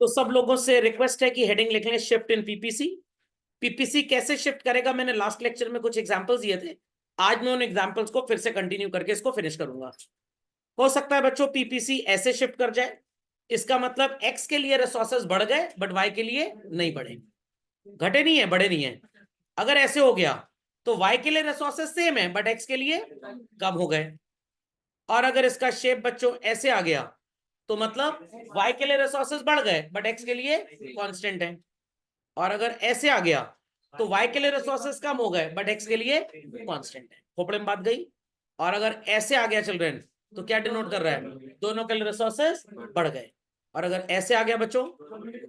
तो सब लोगों से रिक्वेस्ट है कि हेडिंग लिख लें शिफ्ट इन पीपीसी। पीपीसी कैसे शिफ्ट करेगा, मैंने लास्ट लेक्चर में कुछ एग्जांपल्स दिए थे। आज मैं उन एग्जांपल्स को फिर से कंटिन्यू करके इसको फिनिश करूंगा। हो सकता है बच्चों पीपीसी ऐसे शिफ्ट कर जाए, इसका मतलब एक्स के लिए रिसोर्सेज बढ़ गए बट वाई के लिए नहीं बढ़े, घटे नहीं है बढ़े नहीं है। अगर ऐसे हो गया तो वाई के लिए रिसोर्सेज सेम है बट एक्स के लिए कम हो गए। और अगर इसका शेप बच्चों ऐसे आ गया तो मतलब y के लिए रिसोर्सेज बढ़ गए बट x के लिए कांस्टेंट है। और अगर ऐसे आ गया तो y के लिए रिसोर्सेज कम हो गए बट x के लिए कांस्टेंट है। खोपड़े में बात गई। और अगर ऐसे आ गया चिल्ड्रन तो क्या डिनोट कर रहा है, दोनों के लिए रिसोर्सेज बढ़ गए। और अगर ऐसे आ गया बच्चों,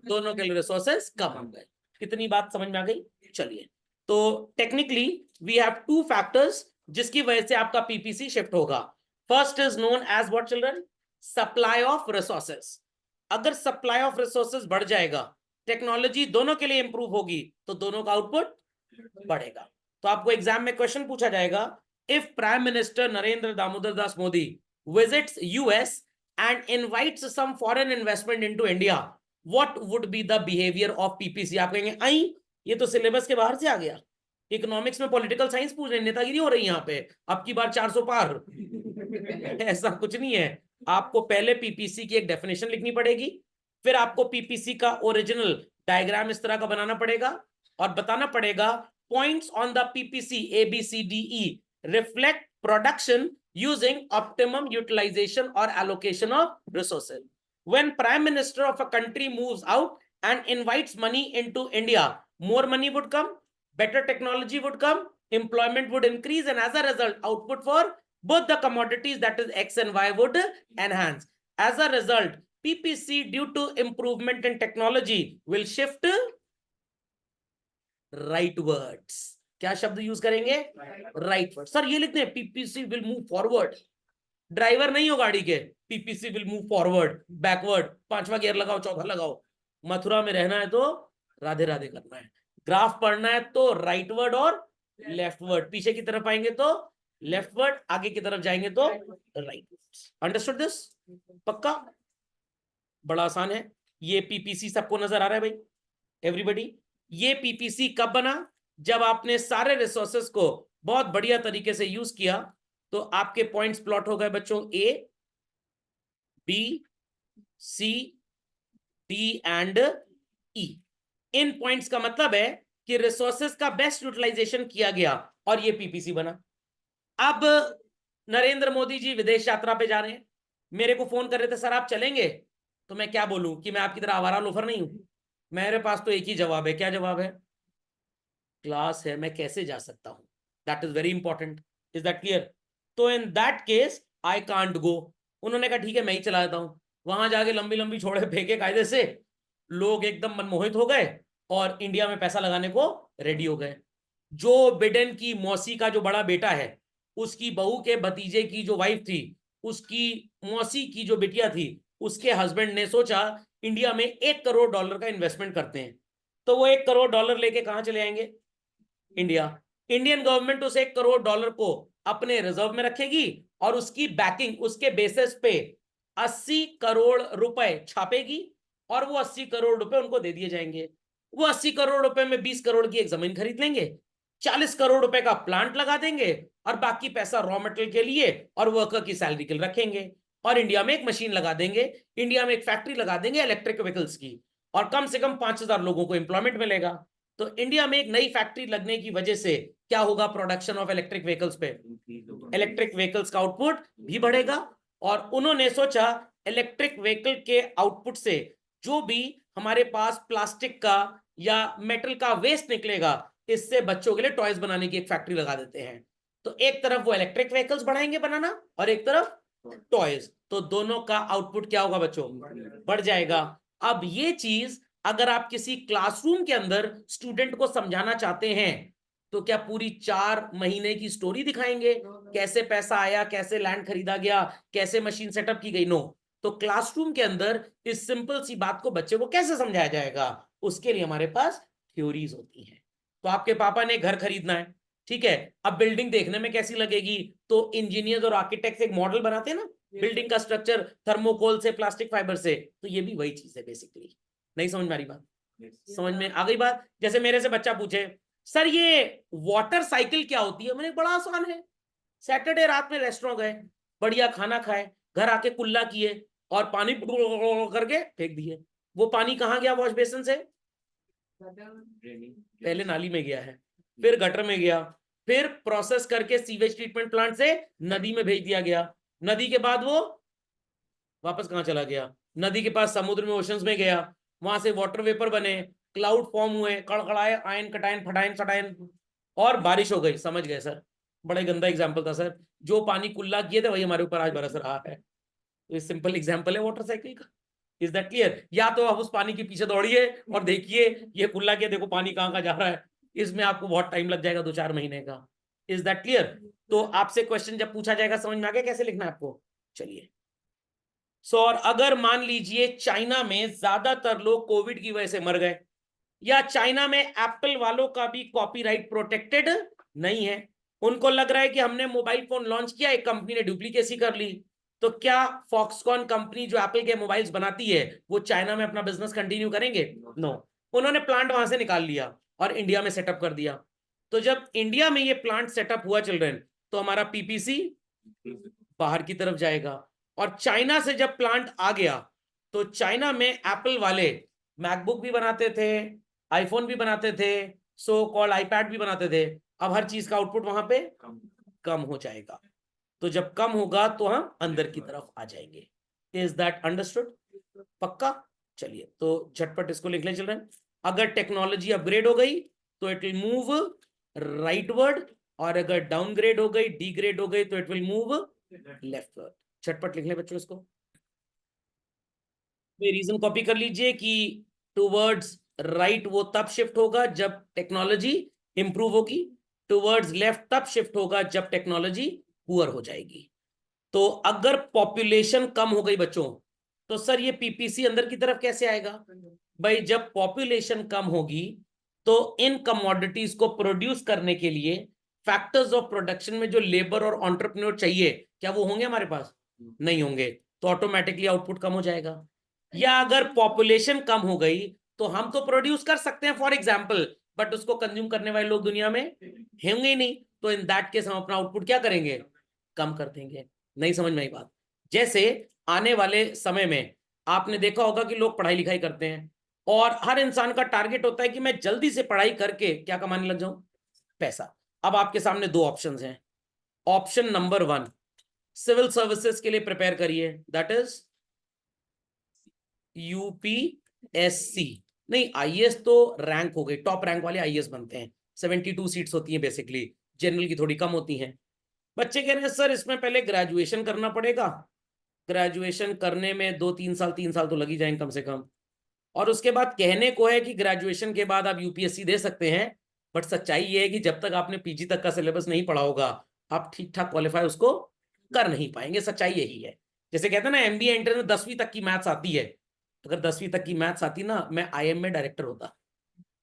दोनों के लिए रिसोर्सेज कम हो गए। कितनी बात समझ में आ गई। चलिए, तो technically we have two factors जिसकी वजह से आपका पीपीसी शिफ्ट होगा। First is known as what children, supply of resources. अगर सप्लाई ऑफ रिसोर्सेस बढ़ जाएगा, टेक्नोलॉजी दोनों के लिए इंप्रूव होगी तो दोनों का आउटपुट बढ़ेगा। तो आपको एग्जाम में क्वेश्चन पूछा जाएगा, if prime minister Narendra Damodar Das Modi visits US and invites some foreign investment into India, what would be the behaviour of PPC. आप कहेंगे आई ये तो सिलेबस के बाहर से आ गया, इकोनॉमिक्स में पॉलिटिकल साइंस पूछ रहे, नेतागिरी हो रही है यहाँ पे, अब की बार 400 पार। ऐसा कुछ नहीं है। आपको पहले पीपीसी की एक डेफिनेशन लिखनी पड़ेगी, फिर आपको पीपीसी का ओरिजिनल डायग्राम इस तरह का बनाना पड़ेगा और बताना पड़ेगा points on the PPC A B C D E reflect production using optimum utilization और allocation of resources. When prime minister of a country moves out and invites money into India, more money would come, better technology would come, employment would increase, and as a result output for both the commodities, that is x and y, would enhance. As a result, PPC due to improvement in technology will shift rightwards. क्या शब्द use करेंगे, rightward. Sir ये लिखते हैं PPC will move forward, driver नहीं हो गाड़ी के, PPC will move forward backward, पांचवा गियर लगाओ चौथा लगाओ। मथुरा में रहना है तो राधे राधे करना है, ग्राफ पढ़ना है तो राइटवर्ड और लेफ्टवर्ड, पीछे की तरफ आएंगे तो लेफ्टवर्ड, आगे की तरफ जाएंगे तो राइटवर्ड। अंडरस्टूड दिस, पक्का, बड़ा आसान है। ये पीपीसी सबको नजर आ रहा है भाई, एवरीबॉडी। ये पीपीसी कब बना, जब आपने सारे रिसोर्सेस को बहुत बढ़िया तरीके से यूज किया। तो आपके पॉइंट्स प्लॉट हो गए बच्चों, A B C D and E. इन पॉइंट्स का मतलब है कि रिसोर्सेस का बेस्ट यूटिलाइजेशन किया गया और ये पीपीसी बना। अब नरेंद्र मोदी जी विदेश यात्रा पे जा रहे हैं, मेरे को फोन कर रहे थे सर आप चलेंगे, तो मैं क्या बोलूं कि मैं आपकी तरह आवारा लोफर नहीं हूं। मेरे पास तो एक ही जवाब है, क्या जवाब है, क्लास है, मैं कैसे जा सकता हूं, that is very important, is that clear. तो in that case I can't go. उन्होंने कहा ठीक है मैं ही चला जाता हूं। वहां जाके लंबी लंबी छोड़े फेंके कायदे से, लोग एकदम मनमोहित हो गए और इंडिया में पैसा लगाने को रेडी हो गए। जो बिडेन की मौसी का जो बड़ा बेटा है, उसकी बहू के भतीजे की जो वाइफ थी, उसकी मौसी की जो बिटिया थी, उसके हस्बैंड ने सोचा इंडिया में $1 करोड़ का इन्वेस्टमेंट करते हैं। तो वो $1 करोड़ लेके कहां चले आएंगे, इंडिया। इंडियन गवर्नमेंट उस $1 करोड़ को अपने रिजर्व में रखेगी और उसकी बैकिंग, उसके बेसिस पे 80 करोड़ रुपए छापेगी और वो 80 करोड़ रुपए उनको दे दिए जाएंगे। वो 80 करोड़ रुपए में 20 करोड़ की एक जमीन खरीद लेंगे, 40 करोड़ रुपए का प्लांट लगा देंगे और बाकी पैसा रॉ मटेरियल के लिए और वर्कर की सैलरी के लिए रखेंगे। और इंडिया में एक मशीन लगा देंगे, इंडिया में एक फैक्ट्री लगा देंगे इलेक्ट्रिक व्हीकल्स की, और कम से कम 5,000 लोगों को एम्प्लॉयमेंट मिलेगा। तो इंडिया में एक नई फैक्ट्री लगने की वजह से क्या होगा, प्रोडक्शन ऑफ इलेक्ट्रिक व्हीकल्स पे, इलेक्ट्रिक व्हीकल्स का आउटपुट भी बढ़ेगा। और उन्होंने सोचा इलेक्ट्रिक व्हीकल के आउटपुट से जो भी हमारे पास प्लास्टिक का या मेटल का वेस्ट निकलेगा, इससे बच्चों के लिए टॉयज बनाने की एक फैक्ट्री लगा देते हैं। तो एक तरफ वो इलेक्ट्रिक व्हीकल्स बढ़ाएंगे बनाना और एक तरफ टॉयज, तो दोनों का आउटपुट क्या होगा बच्चों, बढ़ जाएगा। अब ये चीज अगर आप किसी क्लासरूम के अंदर स्टूडेंट को समझाना चाहते हैं तो क्या पूरी 4 महीने की स्टोरी दिखाएंगे, कैसे पैसा आया, कैसे लैंड खरीदा गया, कैसे मशीन सेटअप की गई, नो। तो क्लासरूम के अंदर इस सिंपल सी बात को बच्चे को कैसे समझाया जाएगा, उसके लिए हमारे पास थ्योरीज होती हैं। तो आपके पापा ने घर खरीदना है, ठीक है, अब बिल्डिंग देखने में कैसी लगेगी, तो इंजीनियर्स और आर्किटेक्ट्स एक मॉडल बनाते हैं ना बिल्डिंग का स्ट्रक्चर, थर्मोकोल से, प्लास्टिक फाइबर से, तो ये भी वही चीज है बेसिकली। नहीं समझ में आ रही बात? समझ में आ गई बात? जैसे मेरे से बच्चा पूछे सर ये वाटर साइकिल क्या होती है, मैंने बड़ा आसान है, सैटरडे रात में रेस्टोरेंट गए, बढ़िया खाना खाए, घर आके कुल्ला किए और पानी करके फेंक दिए, वो पानी कहाँ गया वॉश बेसिन से? पहले नाली में गया है, फिर गटर में गया, फिर प्रोसेस करके सीवेज ट्रीटमेंट प्लांट से नदी में भेज दिया गया, नदी के बाद वो वापस कहाँ चला गया? नदी के पास समुद्र में, ओशंस में गया, वहां से वाटर वेपर बने, क्लाउड फॉर्म हुए, कड़कड़ाए, आयन कटायन फटायन सटायन, और बारिश हो गई। समझ गए सर? बड़ा गंदा एग्जाम्पल था सर, जो पानी कुल्ला किए थे वही हमारे ऊपर आज बरस रहा है। तो सिंपल एग्जाम्पल है वाटर साइकिल का। Is that clear? या तो आप उस पानी के पीछे दौड़िए और देखिए ये कुल्ला किया, देखो पानी कहाँ कहाँ जा रहा है, इसमें आपको बहुत टाइम लग जाएगा, 2-4 महीने का। Is that clear? तो आपसे क्वेश्चन जब पूछा जाएगा समझ में आ गया कैसे लिखना है आपको? चलिए सो, और अगर मान लीजिए चाइना में ज्यादातर लोग कोविड की वजह से मर गए, या चाइना में एप्पल वालों का भी कॉपीराइट प्रोटेक्टेड नहीं है, उनको लग रहा है कि हमने मोबाइल फोन लॉन्च किया, एक कंपनी ने डुप्लीकेसी कर ली, तो क्या फॉक्सकॉन कंपनी जो एप्पल के मोबाइल्स बनाती है वो चाइना में अपना बिजनेस कंटिन्यू करेंगे? नो। उन्होंने प्लांट वहां से निकाल लिया और इंडिया में सेटअप कर दिया। तो जब इंडिया में ये प्लांट सेटअप हुआ चिल्ड्रन, तो हमारा पीपीसी बाहर की तरफ जाएगा, और चाइना से जब प्लांट आ गया तो चाइना में एप्पल वाले मैकबुक भी बनाते थे, आईफोन भी बनाते थे, सो कॉल्ड आईपैड भी बनाते थे, अब हर चीज का आउटपुट वहां पे कम हो जाएगा। तो जब कम होगा तो हम अंदर की तरफ आ जाएंगे। Is that understood? पक्का? चलिए तो झटपट इसको लिख लें चिल्ड्रन। अगर टेक्नोलॉजी अपग्रेड हो गई तो इट विल मूव राइटवर्ड, और अगर डाउनग्रेड हो गई, डीग्रेड हो गई, तो इट विल मूव लेफ्टवर्ड। झटपट लिख लें बच्चों इसको। रीजन कॉपी कर लीजिए कि टूवर्ड्स राइट वो तब शिफ्ट होगा जब टेक्नोलॉजी इंप्रूव होगी, टूवर्ड्स लेफ्ट तब शिफ्ट होगा जब टेक्नोलॉजी पुअर हो जाएगी। तो अगर पॉपुलेशन कम हो गई बच्चों, तो सर ये पीपीसी अंदर की तरफ कैसे आएगा? भाई जब पॉपुलेशन कम होगी तो इन कमोडिटीज को प्रोड्यूस करने के लिए फैक्टर्स ऑफ प्रोडक्शन में जो लेबर और एंटरप्रेन्योर चाहिए, क्या वो होंगे हमारे पास? नहीं होंगे, तो ऑटोमेटिकली आउटपुट कम हो जाएगा। या अगर पॉपुलेशन कम हो गई तो हम तो प्रोड्यूस कर सकते हैं फॉर एग्जाम्पल, बट उसको कंज्यूम करने वाले लोग दुनिया में होंगे ही नहीं, तो इन दैट केस हम अपना आउटपुट क्या करेंगे? कम कर देंगे। नहीं समझ में आई बात? जैसे आने वाले समय में आपने देखा होगा कि लोग पढ़ाई लिखाई करते हैं और हर इंसान का टारगेट होता है कि मैं जल्दी से पढ़ाई करके क्या कमाने लग जाऊं? पैसा। अब आपके सामने दो ऑप्शंस हैं। ऑप्शन नंबर 1, सिविल सर्विसेज के लिए प्रिपेयर करिए, दैट इज यूपीएससी। नहीं, आईएएस तो रैंक हो गई, टॉप रैंक वाले आईएएस बनते हैं, 72 सीट्स होती हैं बेसिकली, जनरल की थोड़ी कम होती हैं। बच्चे कह रहे हैं सर इसमें पहले ग्रेजुएशन करना पड़ेगा, ग्रेजुएशन करने में 2-3 साल 3 साल तो लग ही जाएंगे कम से कम, और उसके बाद कहने को है कि ग्रेजुएशन के बाद आप यूपीएससी दे सकते हैं, बट सच्चाई ये है कि जब तक आपने पीजी तक का सिलेबस नहीं पढ़ा होगा आप ठीक ठाक क्वालिफाई उसको कर नहीं पाएंगे। सच्चाई यही है। जैसे कहते हैं ना एमबीए इंटर में 10वीं तक की मैथ्स आती है, अगर 10वीं तक की मैथ्स आती ना, मैं आईएम में डायरेक्टर होता।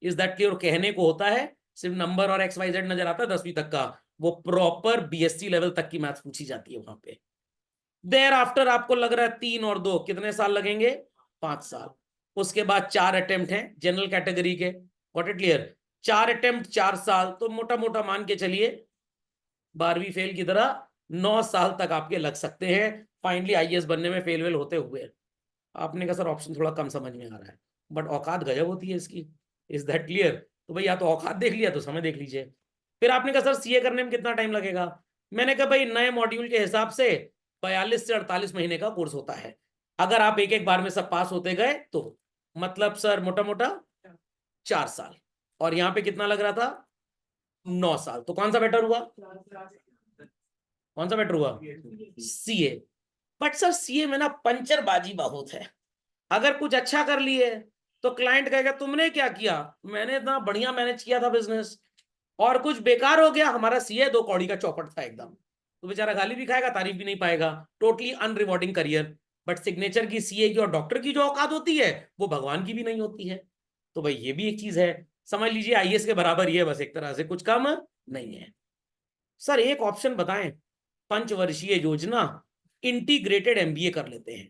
Is that clear? कहने को होता है सिर्फ नंबर और XYZ नजर आता है 10वीं तक का, वो प्रॉपर बीएससी लेवल तक की मैथ्स पूछी जाती है वहां पे। देयर आफ्टर आपको लग रहा है 3 और 2 कितने साल लगेंगे? 5 साल। उसके बाद 4 अटेम्प्ट हैं जनरल कैटेगरी के। What it clear? 4 अटेम्प्ट 4 साल, तो मोटा मोटा मान के चलिए 12वीं फेल की तरह 9 साल तक आपके लग सकते हैं फाइनली आईएएस बनने में फेल वेल होते हुए। आपने कहा सर ऑप्शन थोड़ा कम समझ में आ रहा है, बट औकात गजब होती है इसकी। Is that clear? तो भाई या तो औकात देख लिया तो समय देख लीजिए। फिर आपने कहा सर सीए करने में कितना टाइम लगेगा? मैंने कहा भाई नए मॉड्यूल के हिसाब से 42 से 48 महीने का कोर्स होता है, अगर आप एक एक बार में सब पास होते गए तो मतलब सर मोटा मोटा 4 साल, और यहाँ पे कितना लग रहा था? 9 साल। तो कौन सा बेटर हुआ? कौन सा बेटर हुआ? सीए। बट सर सीए में ना पंचरबाजी बहुत है, अगर कुछ अच्छा कर लिए तो क्लाइंट कहेगा तुमने क्या किया, मैंने इतना बढ़िया मैनेज किया था बिजनेस, और कुछ बेकार हो गया, हमारा सीए 2 कौड़ी का चौपट था एकदम, तो बेचारा गाली भी खाएगा तारीफ भी नहीं पाएगा, टोटली अनरिवॉर्डिंग करियर। बट सिग्नेचर की, सीए की और डॉक्टर की जो औकात होती है वो भगवान की भी नहीं होती है। तो भाई ये भी एक चीज है, समझ लीजिए आईएएस के बराबर ही है, बस एक तरह से कुछ कम नहीं है। सर एक ऑप्शन बताएं, पंचवर्षीय योजना इंटीग्रेटेड एमबीए कर लेते हैं,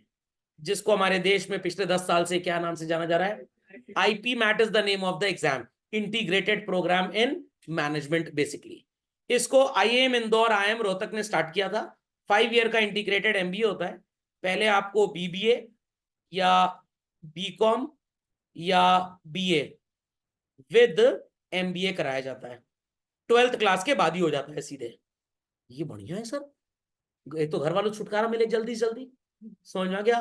जिसको हमारे देश में पिछले 10 साल से क्या नाम से जाना जा रहा है? IP MAT is the name of the exam, integrated programme in management basically. इसको IIM इंदौर, IIM रोहतक ने स्टार्ट किया था। 5 ईयर का इंटीग्रेटेड MBA होता है। पहले आपको BBA या BCom या BA विद MBA कराया जाता है, 12th क्लास के बाद ही हो जाता है सीधे। ये बढ़िया है सर, एक तो घर वालों छुटकारा मिले जल्दी जल्दी, समझ में आ गया।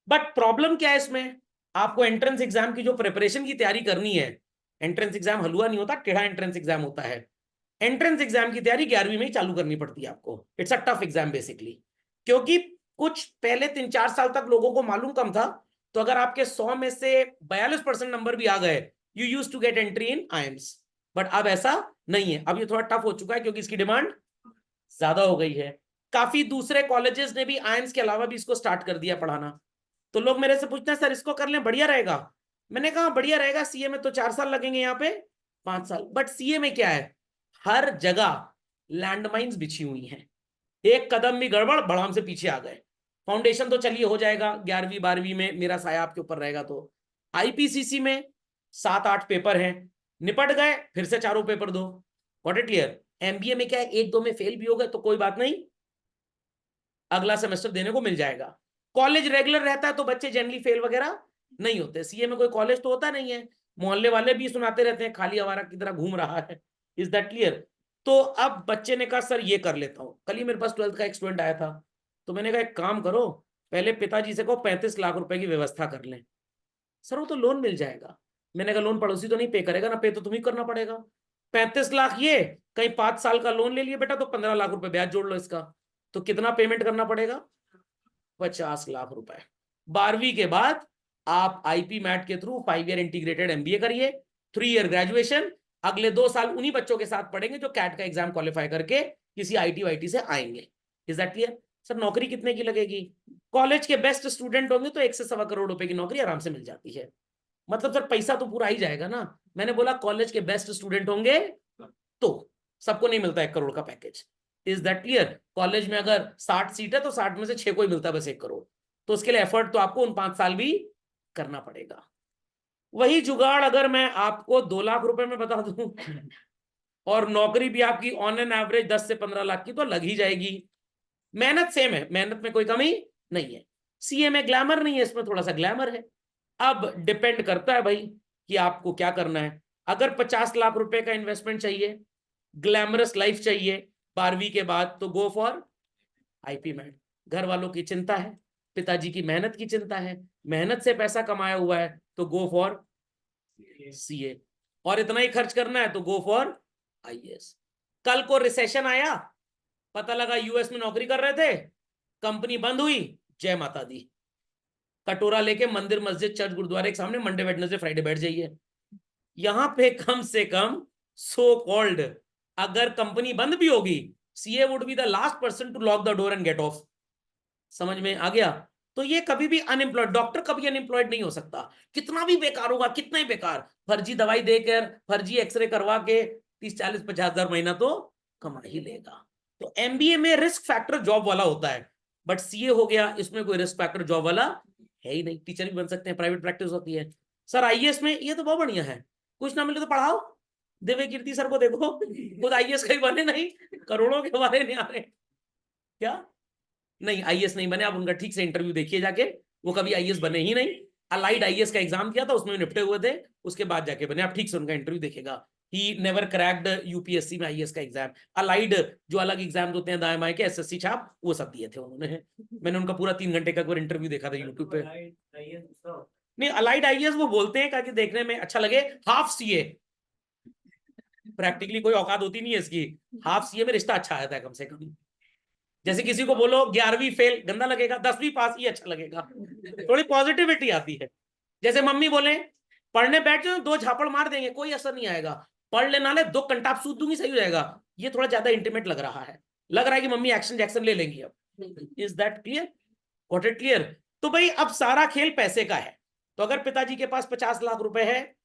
बट प्रॉब्लम क्या है इसमें, आपको एंट्रेंस एग्जाम की जो प्रिपरेशन की तैयारी करनी है, एंट्रेंस एग्जाम हलवा नहीं होता, टेढ़ा एंट्रेंस एग्जाम होता है। एंट्रेंस एग्जाम की तैयारी 11वीं में ही चालू करनी पड़ती है आपको। It's a tough exam basically, क्योंकि कुछ पहले 3-4 साल तक लोगों को मालूम कम था, तो अगर आपके 100 में से 42% नंबर भी आ गए, you used to get entry in IIMS। But अब ऐसा नहीं है, अब ये थोड़ा टफ हो चुका है क्योंकि इसकी डिमांड ज्यादा हो गई है। काफी दूसरे कॉलेजेस ने भी IIMS के अलावा भी इसको स्टार्ट कर दिया पढ़ाना। तो लोग मेरे से पूछते हैं सर इसको कर लें, बढ़िया रहेगा। मैंने कहा बढ़िया रहेगा, CA में तो 4 साल लगेंगे, यहाँ पे 5 साल। बट CA में क्या है, हर जगह लैंडमाइंस बिछी हुई हैं, एक कदम भी गड़बड़ बड़ाम से पीछे आ गए। फाउंडेशन तो चलिए हो जाएगा, 11वीं 12वीं में मेरा साया आपके ऊपर रहेगा। तो IPCC में 7-8 पेपर हैं, निपट गए, फिर से चारों पेपर दो, गॉट इट क्लियर। MBA में क्या है, 1-2 में फेल भी हो गए तो कोई बात नहीं, अगला सेमेस्टर देने को मिल जाएगा। कॉलेज रेगुलर रहता है तो बच्चे जनरली फेल वगैरह नहीं होते। CA में कोई कॉलेज तो होता नहीं है, मोहल्ले वाले भी सुनाते रहते हैं खाली आवारा की तरह घूम रहा है। Is that clear. तो अब बच्चे ने कहा सर ये कर लेता हूँ। कल ही मेरे पास 12th का एक स्टूडेंट आया था, तो मैंने कहा एक काम करो, पहले पिताजी से कहो 35 लाख रुपए की व्यवस्था कर लें। सर वो तो लोन मिल जाएगा। मैंने कहा लोन पड़ोसी तो नहीं पे करेगा ना, पे तो तुम्हें करना पड़ेगा। 35 लाख ये, कहीं 5 साल का लोन ले लिए बेटा तो 15 लाख रुपए ब्याज जोड़ लो इसका, तो कितना पेमेंट करना पड़ेगा, 50 लाख रुपए। 12वीं के बाद आप IP मैट के थ्रू 5 ईयर इंटीग्रेटेड MBA करिए, 3 ईयर ग्रेजुएशन, अगले 2 साल उन्हीं बच्चों के साथ पढ़ेंगे जो कैट का एग्जाम क्वालिफाई करके किसी IT वाईटी से आएंगे। Is that clear. सर नौकरी कितने की लगेगी, कॉलेज के बेस्ट स्टूडेंट होंगे तो 1 से 1.25 करोड़ रुपए की नौकरी आराम से मिल जाती है। मतलब सर पैसा तो पूरा ही जाएगा ना। मैंने बोला कॉलेज के बेस्ट स्टूडेंट होंगे तो सबको नहीं मिलता 1 करोड़ का package. Is that clear. College में अगर 60 सीट है तो 60 में से 6 को ही मिलता है बस 1 करोड़, तो उसके लिए एफर्ट तो आपको उन 5 साल भी करना पड़ेगा। वही जुगाड़ अगर मैं आपको 2 लाख रुपए में बता दूं और नौकरी भी आपकी ऑन एन एवरेज 10 से 15 लाख की, तो लग ही जाएगी। मेहनत सेम है, मेहनत में कोई कमी नहीं है। CA में ग्लैमर नहीं है, इसमें थोड़ा सा ग्लैमर है। अब डिपेंड करता है भाई कि आपको क्या करना है। अगर 50 लाख रुपए का इन्वेस्टमेंट चाहिए, ग्लैमरस लाइफ चाहिए 12वीं के बाद, तो गो फॉर IP मैट। घर वालों की चिंता है, पिताजी की मेहनत की चिंता है, मेहनत से पैसा कमाया हुआ है तो गो फॉर CA। और इतना ही खर्च करना है तो गो फॉर IAS। कल को रिसेशन आया, पता लगा US में नौकरी कर रहे थे, कंपनी बंद हुई, जय माता दी, कटोरा लेके मंदिर मस्जिद चर्च गुरुद्वारे के सामने मंडे वेडनेसडे फ्राइडे बैठ जाइए। यहां पे कम से कम सो कॉल्ड अगर कंपनी बंद भी होगी, CA would be the last person to lock the door and get off. समझ में आ गया। तो ये कभी भी अनएम्प्लॉयड, डॉक्टर कभी अनएम्प्लॉयड नहीं हो सकता, कितना भी बेकार होगा, कितना ही बेकार, फर्जी दवाई देकर फर्जी एक्सरे करवा के 30-40-50 हजार महीना तो कमा ही लेगा। तो MBA में रिस्क फैक्टर जॉब वाला होता है, बट CA हो गया, इसमें कोई रिस्क फैक्टर जॉब वाला है ही नहीं। टीचर भी बन सकते हैं, प्राइवेट प्रैक्टिस होती है। सर IAS में ये तो बहुत बढ़िया है, कुछ ना मिले तो पढ़ाओ, दिव्य कीर्ति सर को देखो, खुद IAS कहीं बने नहीं, करोड़ों के हमारे नहीं आ रहे क्या, नहीं IAS नहीं बने। आप उनका ठीक से इंटरव्यू देखिए जाके, वो कभी IAS बने ही नहीं। अलाइड IAS का एग्जाम दिया था, उसमें निपटे हुए थे, उसके बाद जाके बने। आप ठीक से उनका इंटरव्यू देखेगा, ही नेवर क्रैक्ड UPSC में IAS का एग्जाम। अलाइड जो अलग एग्जाम होते हैं दाएं बाएं के, SSC छाप, वो सब दिए थे उन्होंने। मैंने उनका पूरा 3 घंटे का इंटरव्यू देखा था यूट्यूब पे। नहीं अलाइड IAS वो बोलते हैं ताकि देखने में अच्छा लगे, हाफ CA, प्रैक्टिकली कोई औकात होती नहीं है इसकी। हाफ CA में रिश्ता अच्छा आता है कम से कम। जैसे किसी को बोलो 11वीं फेल गंदा लगेगा, 10वीं पास ही अच्छा लगेगा, थोड़ी पॉजिटिविटी आती है। जैसे मम्मी बोले पढ़ने बैठ जाओ, 2 झापड़ मार देंगे, कोई असर नहीं आएगा, पढ़ लेना ले 2 कंटाप सूद दूंगी सही हो जाएगा, ये थोड़ा ज्यादा इंटीमेट लग रहा है, लग रहा है कि मम्मी एक्शन जैक्शन ले लेंगी अब। Is that clear, got it clear. तो भाई अब सारा खेल पैसे का है। तो अगर पिताजी के पास 50 लाख रुपए है,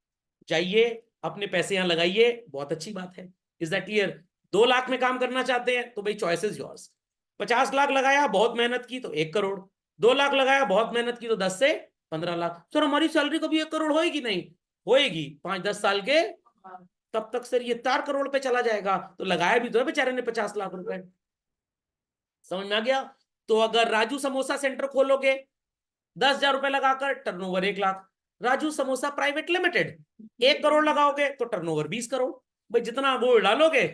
जाइए अपने पैसे यहां लगाइए, बहुत अच्छी बात है। Is that clear. 2 लाख में काम करना चाहते हैं तो भाई चॉइस इज योर्स। 50 लाख लगाया बहुत मेहनत की तो 1 करोड़, 2 लाख लगाया बहुत मेहनत की तो 10 से 15 लाख। सर हमारी सैलरी कभी 1 करोड़ होएगी? नहीं होएगी, 5-10 साल के तब तक सर ये 4 करोड़ पे चला जाएगा। तो लगाया भी तो है बेचारे ने 50 लाख रुपए। समझ में आ गया? तो अगर राजू समोसा सेंटर खोलोगे 10,000 रुपए लगाकर, turnover 1 lakh. Raju samosa private limited 1 crore लगाओगे तो टर्नओवर 20 करोड़। भाई जितना गुड़ डालोगे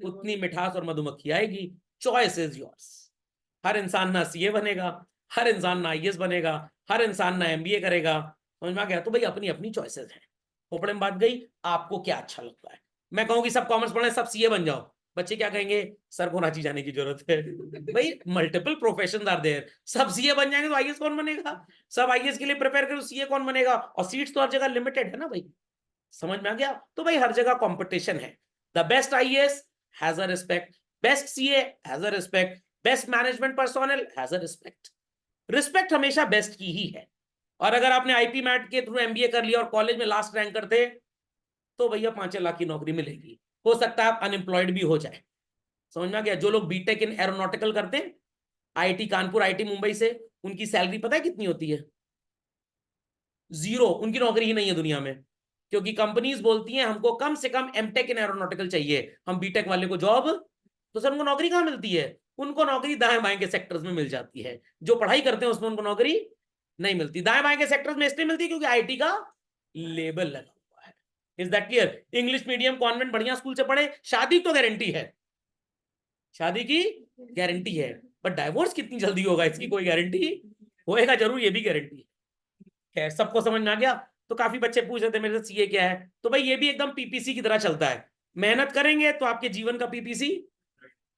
उतनी मिठास और मधुमक्खी आएगी। Choice is yours. हर इंसान ना सीए बनेगा, हर इंसान ना आईएएस बनेगा, हर इंसान ना एमबीए करेगा। समझ में आ गया? तो भाई अपनी अपनी चॉइसेस हैं। खोपड़े में बात गई। आपको क्या अच्छा लगता है? मैं कहूँ कि सब कॉमर्स पढ़े, सब सीए बन जाओ, बच्चे क्या कहेंगे? सर को रांची जाने की जरूरत है। भाई मल्टीपल प्रोफेशन आर देयर। सब सीए बन जाएंगे तो आईएएस कौन बनेगा? सब आईएएस के लिए प्रिपेयर करो, सीए कौन बनेगा? और सीट्स तो हर जगह लिमिटेड है ना भाई। समझ में आ गया? तो भाई हर जगह कंपटीशन है। The best IAS has a respect, best CA has a respect, best management personnel has a respect. Respect हमेशा बेस्ट की ही है। और अगर आपने आईपी मैट के थ्रू एमबीए कर लिया और कॉलेज में लास्ट रैंक करते, तो भैया 5 लाख की नौकरी मिलेगी। हो सकता है आप अनएम्प्लॉयड भी हो जाए। समझ में आ गया? जो लोग बीटेक इन एरोनॉटिकल करते हैं आईआईटी कानपुर, आईआईटी मुंबई से, उनकी सैलरी पता है कितनी होती है? 0। उनकी नौकरी ही नहीं है दुनिया में, क्योंकि कंपनीज बोलती हैं हमको कम से कम एमटेक इन एरोनॉटिकल चाहिए, हम बीटेक वाले को जॉब। तो सर उनको नौकरी कहां मिलती है? उनको नौकरी दाएं बाएं के सेक्टर्स में मिल जाती है। जो पढ़ाई करते हैं उसमें उनको नौकरी नहीं मिलती। दाएं बाएं के सेक्टर्स में इसलिए मिलती है क्योंकि आईटी का लेबल लगा हुआ है। Is that clear? English medium convent बढ़िया स्कूल से पढ़े, शादी तो गारंटी है, शादी की गारंटी है, पर डाइवोर्स कितनी जल्दी होगा इसकी कोई गारंटी होएगा जरूर, ये भी गारंटी है। खैर सबको समझ में आ गया? तो काफी बच्चे पूछ रहे थे मेरे से सीए क्या है, तो भाई ये भी एकदम पीपीसी की तरह चलता है। मेहनत करेंगे तो आपके जीवन का पीपीसी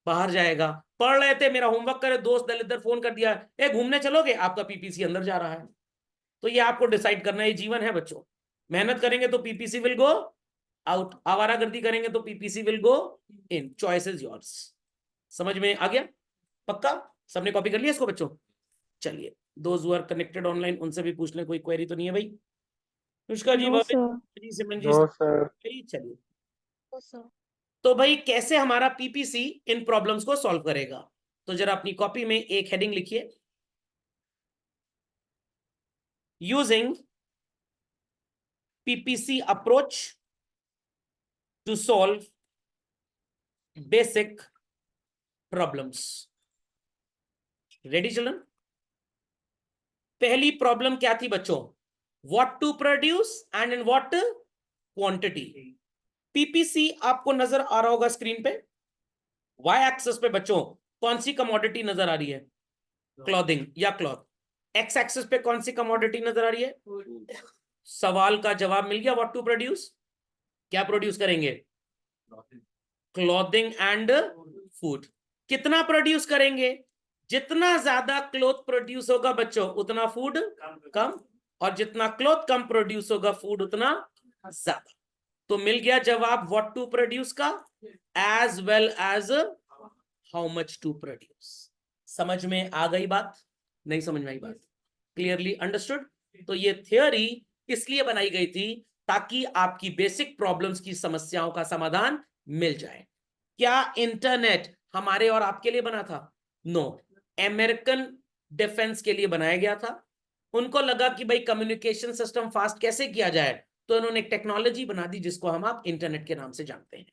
बाहर जाएगा। पढ़ रहे थे, मेरा होमवर्क करे, दोस्त दलित फोन कर दिया, ए घूमने चलोगे, आपका पीपीसी अंदर जा रहा है। तो ये आपको डिसाइड करना है, ये जीवन है बच्चों। मेहनत करेंगे तो पीपीसी विल गो आउट, आवारागर्दी करेंगे तो PPC will go in. Choice is yours. समझ में आ गया? पक्का? सबने कॉपी कर लिया इसको बच्चों? चलिए, those who are connected online उनसे भी पूछ लें, कोई क्वेरी तो नहीं है भाई? अनुष्का जी, नो भाभी सर। जी, सिमरन जी, नो सर। चलिए। No sir. तो भाई कैसे हमारा पीपीसी इन प्रॉब्लम्स को सॉल्व करेगा? तो जरा अपनी कॉपी में एक हेडिंग लिखिए, using PPC approach to solve basic problems. Ready children? पहली प्रॉब्लम क्या थी बच्चों? What to produce and in what quantity. PPC आपको नजर आ रहा होगा स्क्रीन पे। वाई एक्सेस पे बच्चों कौन सी कमोडिटी नजर आ रही है? क्लॉथिंग या क्लॉथ। एक्स एक्सेस पे कौन सी कमोडिटी नजर आ रही है? सवाल का जवाब मिल गया। व्हाट टू प्रोड्यूस, क्या प्रोड्यूस करेंगे? Clothing and food. कितना प्रोड्यूस करेंगे? जितना ज्यादा क्लॉथ प्रोड्यूस होगा बच्चों उतना फूड कम, और जितना क्लॉथ कम प्रोड्यूस होगा फूड उतना ज्यादा। तो मिल गया जवाब व्हाट टू प्रोड्यूस का, as well as how much to produce. समझ में आ गई बात? नहीं समझ में आई बात? Clearly understood? तो ये थ्योरी इसलिए बनाई गई थी ताकि आपकी बेसिक प्रॉब्लम्स की समस्याओं का समाधान मिल जाए। क्या इंटरनेट हमारे और आपके लिए बना था? नो, अमेरिकन डिफेंस के लिए बनाया गया था। उनको लगा कि भाई कम्युनिकेशन सिस्टम फास्ट कैसे किया जाए, तो उन्होंने एक टेक्नोलॉजी बना दी जिसको हम आप इंटरनेट के नाम से जानते हैं।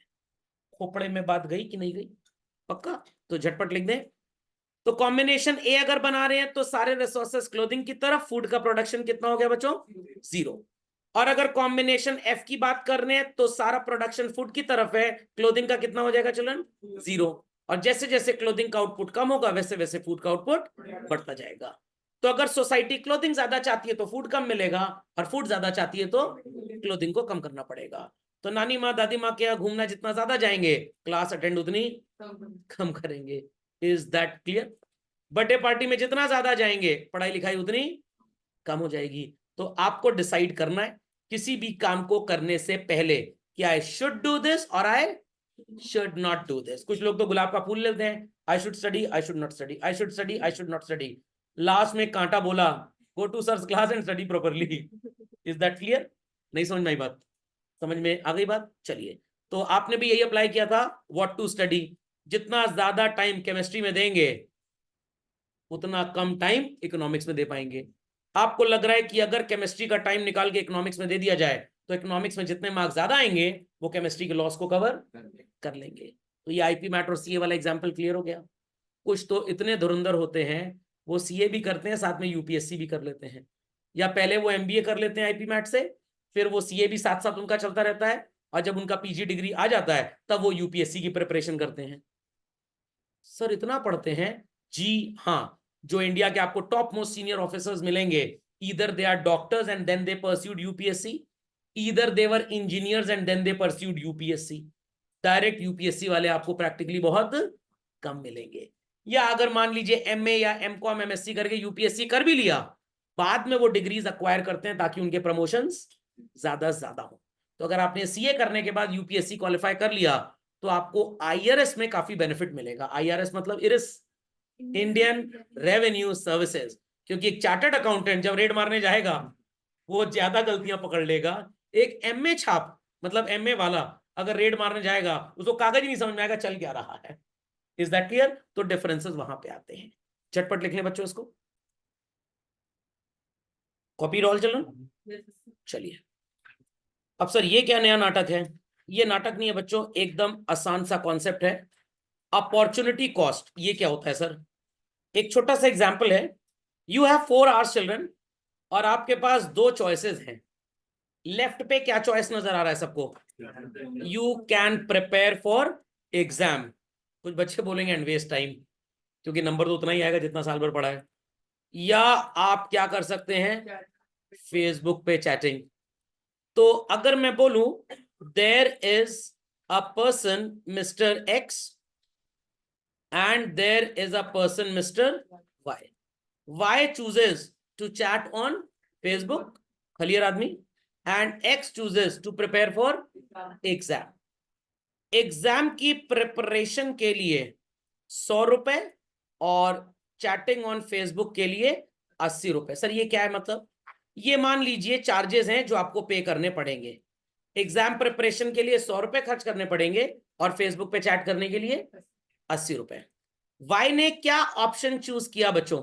खोपड़े में बात गई कि नहीं गई? पक्का? तो झटपट लिख दें। तो कॉम्बिनेशन ए अगर बना रहे हैं तो सारे रिसोर्सेस क्लोथिंग की तरफ, फूड का प्रोडक्शन कितना हो गया बच्चों? 0। और अगर कॉम्बिनेशन एफ की बात कर रहे हैं तो सारा प्रोडक्शन फूड की तरफ है, क्लोथिंग का कितना हो जाएगा चिल्ड्रन? 0। और जैसे जैसे क्लोथिंग का आउटपुट कम होगा वैसे वैसे फूड का आउटपुट बढ़ता जाएगा। तो अगर सोसाइटी क्लोथिंग ज्यादा चाहती है तो फूड कम मिलेगा, और फूड ज्यादा चाहती है तो क्लोथिंग को कम करना पड़ेगा। तो नानी माँ दादी माँ के यहाँ घूमना जितना ज्यादा जाएंगे, क्लास अटेंड उतनी कम करेंगे। Is that clear? Birthday party में जितना ज्यादा जाएंगे पढ़ाई लिखाई उतनी कम हो जाएगी। तो आपको डिसाइड करना है किसी भी काम को करने से पहले कि आई शुड डू दिस और I should not do this. कुछ लोग तो गुलाब का फूल लेते हैं, I should study, I should not study, I should study, I should not study. Last में कांटा बोला, go to sir's class and study properly. Is that clear? नहीं समझ में आई बात? समझ में आ गई बात? चलिए, तो आपने भी यही अप्लाई किया था, व्हाट टू स्टडी। जितना ज्यादा टाइम केमिस्ट्री में देंगे उतना कम टाइम इकोनॉमिक्स में दे पाएंगे। आपको लग रहा है कि अगर केमिस्ट्री का टाइम निकाल के इकोनॉमिक्स में दे दिया जाए तो इकोनॉमिक्स में जितने मार्क्स ज्यादा आएंगे वो केमिस्ट्री के लॉस को कवर कर लेंगे। तो ये आईपी मैट और सीए वाला एग्जाम्पल क्लियर हो गया। कुछ तो इतने धुरंधर होते हैं वो सीए भी करते हैं साथ में यूपीएससी भी कर लेते हैं, या पहले वो एमबीए कर लेते हैं आईपी मैट से, फिर वो सीए भी साथ साथ उनका चलता रहता है, और जब उनका पीजी डिग्री आ जाता है तब वो यूपीएससी की प्रिपरेशन करते हैं। सर इतना पढ़ते हैं? जी हाँ, जो इंडिया के आपको टॉप मोस्ट सीनियर ऑफिसर्स मिलेंगे, either they are doctors and then they pursued UPSC, either they were engineers and then they pursued UPSC. Direct UPSC वाले आपको प्रैक्टिकली बहुत कम मिलेंगे। या अगर मान लीजिए एमए या एमकॉम एमएससी करके यूपीएससी कर भी लिया, बाद में वो डिग्रीज अक्वायर करते हैं ताकि उनके प्रमोशंस ज्यादा से ज्यादा हो। तो अगर आपने सीए करने के बाद यूपीएससी क्वालिफाई कर लिया तो आपको आईआरएस में काफी बेनिफिट मिलेगा। आईआरएस मतलब इरिस, इंडियन रेवेन्यू सर्विसेज, क्योंकि एक चार्टर्ड अकाउंटेंट जब रेड मारने जाएगा वो ज्यादा गलतियां पकड़ लेगा। एक एमए छाप मतलब एमए वाला अगर रेड मारने जाएगा उसको कागज ही नहीं समझ में आएगा चल क्या रहा है। Is that clear? तो डिफरेंसेस वहां पे आते हैं। झटपट लिख लें बच्चों इसको, कॉपी रोल चलो। चलिए अब सर ये क्या नया नाटक है? ये नाटक नहीं है बच्चों, एकदम आसान सा कॉन्सेप्ट है। अपॉर्चुनिटी कॉस्ट ये क्या होता है सर? एक छोटा सा एग्जांपल है। यू हैव 4 आवर्स चिल्ड्रन, और आपके पास 2 चॉइसेस हैं। लेफ्ट पे क्या चॉइस नजर आ रहा है सबको? You can prepare for exam. कुछ बच्चे बोलेंगे एंड वेस्ट टाइम, क्योंकि नंबर तो उतना ही आएगा जितना साल भर पढ़ा है। या आप क्या कर सकते हैं? फेसबुक पे चैटिंग। तो अगर मैं बोलूं there is a person mister X and there is a person Mr. Y. Y chooses to chat on Facebook, clear आदमी, and X chooses to prepare for exam. Exam की प्रिपरेशन के लिए 100 रुपए और चैटिंग ऑन फेसबुक के लिए 80 रुपए। Sir ये क्या है मतलब? ये मान लीजिए चार्जेस हैं जो आपको पे करने पड़ेंगे। एग्जाम प्रिपरेशन के लिए 100 रुपए खर्च करने पड़ेंगे और फेसबुक पे चैट करने के लिए 80 रुपए। वाई ने क्या ऑप्शन चूज किया बच्चों?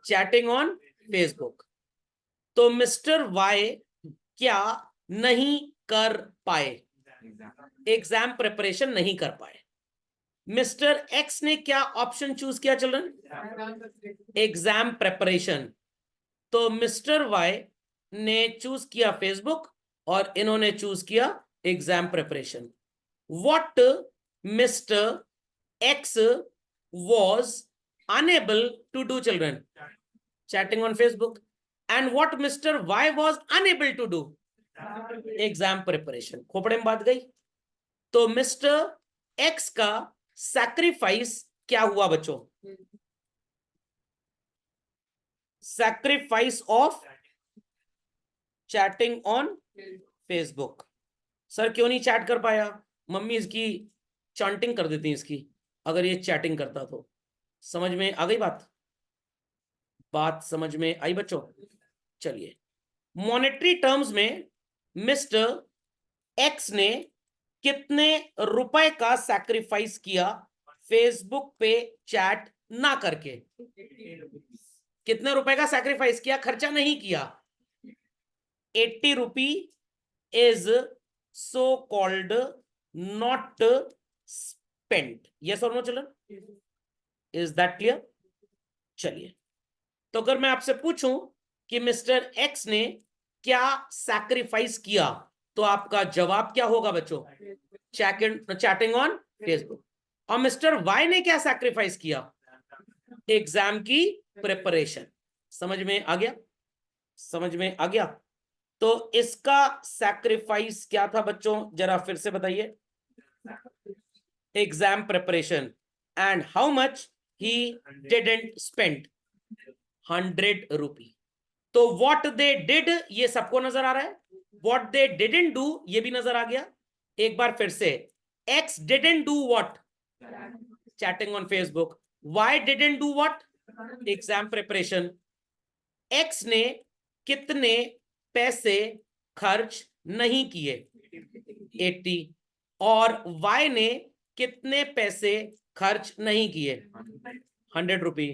Chatting on Facebook. तो मिस्टर वाई क्या नहीं कर पाए? एग्जाम प्रिपरेशन नहीं कर पाए। मिस्टर एक्स ने क्या ऑप्शन चूज किया चिल्ड्रन? Exam preparation. तो मिस्टर वाई ने चूज किया फेसबुक और इन्होंने चूज किया exam preparation. What mister X was unable to do children? Chatting on Facebook. And what Mr. Y was unable to do? Exam preparation. खोपड़े में बात गई। तो मिस्टर X का सैक्रिफाइस क्या हुआ बच्चों? Sacrifice of chatting on Facebook. Sir क्यों नहीं चैट कर पाया? मम्मी इसकी चैटिंग कर देती इसकी अगर ये चैटिंग करता तो। समझ में आ गई बात? बात समझ में आई बच्चों? चलिए मॉनेटरी टर्म्स में मिस्टर एक्स ने कितने रुपए का सैक्रिफाइस किया फेसबुक पे चैट ना करके? कितने रुपए का सैक्रिफाइस किया, खर्चा नहीं किया? 80 rupee is so called not spent. Yes और no children? Is that clear? चलिए तो अगर मैं आपसे पूछूं कि मिस्टर एक्स ने क्या सैक्रिफाइस किया तो आपका जवाब क्या होगा बच्चों? Chatting on Facebook. और मिस्टर वाई ने क्या सैक्रिफाइस किया? एग्जाम की प्रिपरेशन। समझ में आ गया? समझ में आ गया? तो इसका सैक्रिफाइस क्या था बच्चों, जरा फिर से बताइए। Exam preparation. And how much he didn't spend? 100 रुपी। तो व्हाट दे डिड ये सबको नजर आ रहा है, व्हाट दे डिडंट डू ये भी नजर आ गया। एक बार फिर से, x didn't do what? Chatting on Facebook. Y didn't do what? Exam preparation. X ने कितने पैसे खर्च नहीं किए? 80। और वाई ने कितने पैसे खर्च नहीं किए? 100 रुपी।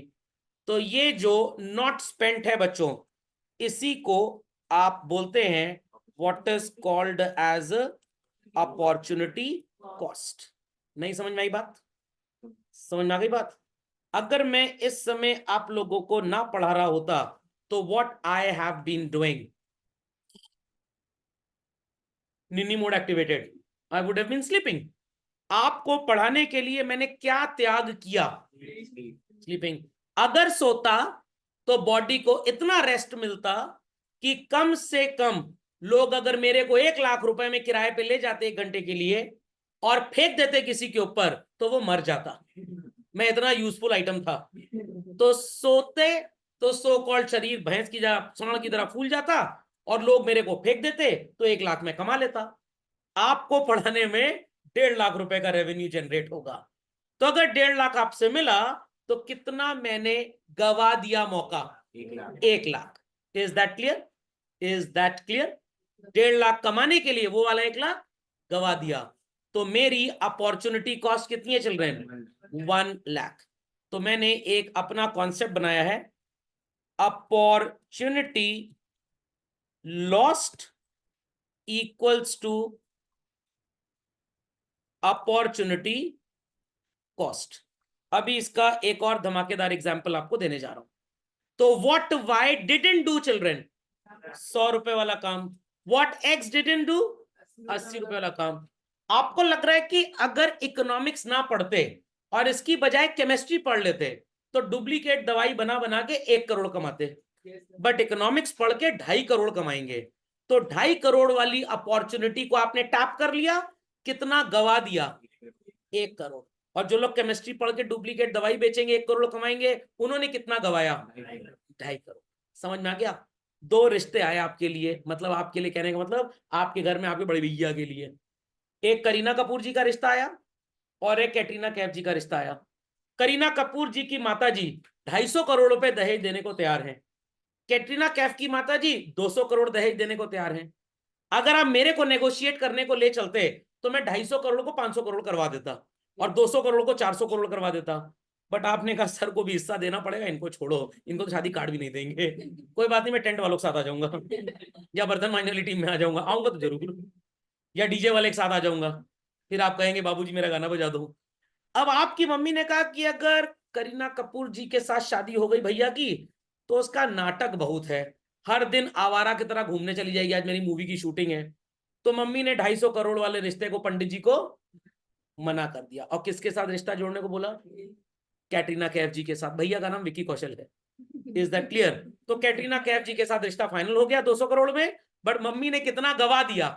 तो ये जो नॉट स्पेंट है बच्चों, इसी को आप बोलते हैं what is called as opportunity cost. नहीं समझ में आई बात? समझ में आ गई बात? अगर मैं इस समय आप लोगों को ना पढ़ा रहा होता तो what I have been doing, निनी mode activated, I would have been sleeping. आपको पढ़ाने के लिए मैंने क्या त्याग किया? स्लीपिंग। अगर सोता तो बॉडी को इतना रेस्ट मिलता कि कम से कम लोग अगर मेरे को 1 लाख रुपए में किराए पे ले जाते 1 घंटे के लिए और फेंक देते किसी के ऊपर तो वो मर जाता। मैं इतना यूजफुल आइटम था। तो सोते तो सो कॉल्ड शरीर भैंस की सांड की तरह फूल जाता और लोग मेरे को फेंक देते तो 1 लाख में कमा लेता। आपको पढ़ाने में 1.5 लाख रुपए का रेवेन्यू जनरेट होगा। तो अगर 1.5 लाख आपसे मिला तो कितना मैंने गवा दिया मौका? 1 lakh. Is that clear? Is that clear? 1.5 lakh कमाने के लिए वो वाला 1 लाख गवा दिया। तो मेरी अपॉर्चुनिटी कॉस्ट कितनी है चिल्ड्रेन? 1 लाख। तो मैंने एक अपना कॉन्सेप्ट बनाया है, opportunity lost equals to opportunity cost. अभी इसका एक और धमाकेदार एग्जांपल आपको देने जा रहा हूं। तो what Y didn't do children? 100 रुपए वाला काम। What x didn't do? 80 रुपए वाला काम। आपको लग रहा है कि अगर इकोनॉमिक्स ना पढ़ते और इसकी बजाय केमिस्ट्री पढ़ लेते तो डुप्लीकेट दवाई बना बना के 1 करोड़ कमाते, बट इकोनॉमिक्स पढ़ के 2.5 करोड़ कमाएंगे। तो 2.5 करोड़ वाली अपॉर्चुनिटी को आपने टैप कर लिया, कितना गवा दिया? 1 करोड़। और जो लोग केमिस्ट्री पढ़ के डुप्लीकेट दवाई बेचेंगे 1 करोड़ कमाएंगे, उन्होंने कितना गवाया? 2.5 करोड़। समझ में आ गया? 2 रिश्ते आए आपके लिए, मतलब आपके लिए कहने का मतलब आपके घर में आपके बड़े भैया के लिए। एक करीना कपूर जी का रिश्ता आया और एक कैटरीना कैफ जी का रिश्ता आया। करीना कपूर जी की माता जी 250 करोड़ रुपए दहेज देने को तैयार हैं। कैटरीना कैफ की माता जी 200 करोड़ दहेज देने को तैयार हैं। अगर आप मेरे को नेगोशिएट करने को ले चलते तो मैं 250 करोड़ को 500 करोड़ करवा देता और 200 करोड़ को 400 करोड़ करवा देता। बट आपने कहा सर को भी हिस्सा देना पड़ेगा, इनको छोड़ो, इनको तो शादी कार्ड भी नहीं देंगे। कोई बात नहीं, मैं टेंट वालों के साथ आ जाऊंगा या बर्तन मांजने वाली टीम में आ जाऊंगा, आऊंगा तो जरूर, या डीजे वाले के साथ आ जाऊंगा। फिर आप कहेंगे बाबूजी मेरा गाना बजा दो। अब आपकी मम्मी ने कहा कि अगर करीना कपूर जी के साथ शादी हो गई भैया की तो उसका नाटक बहुत है, हर दिन आवारा की तरह घूमने चली जाएगी, आज मेरी मूवी की शूटिंग है। तो मम्मी ने 250 करोड़ वाले रिश्ते को पंडित जी को मना कर दिया और किसके साथ रिश्ता जोड़ने को बोला? कैटरीना कैफ जी के साथ। भैया का नाम विकी कौशल है। Is that clear? तो कैटरीना कैफ जी के साथ रिश्ता फाइनल हो गया 200 करोड़ में, बट मम्मी ने कितना गवा दिया?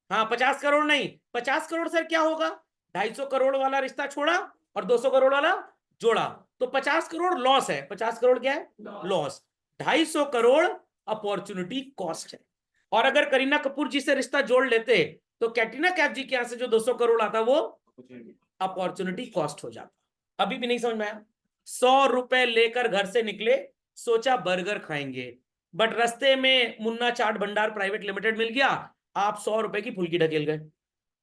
हाँ 50 करोड़ नहीं, 50 करोड़ से क्या होगा? 250 करोड़ वाला रिश्ता छोड़ा और 200 करोड़ वाला जोड़ा, तो 50 करोड़ लॉस है। 50 करोड़ क्या है? लॉस। 250 करोड़ अपॉर्चुनिटी कॉस्ट है। और अगर करीना कपूर जी से रिश्ता जोड़ लेते तो कैटरीना कैफ जी के यहां से जो 200 करोड़ आता वो अपॉर्चुनिटी कॉस्ट हो जाता। अभी भी नहीं समझ में आया? 100 रुपए लेकर घर से निकले, सोचा बर्गर खाएंगे, बट रास्ते में मुन्ना चाट भंडार प्राइवेट लिमिटेड मिल गया, आप 100 रुपए की फुल्की ढकेल गए।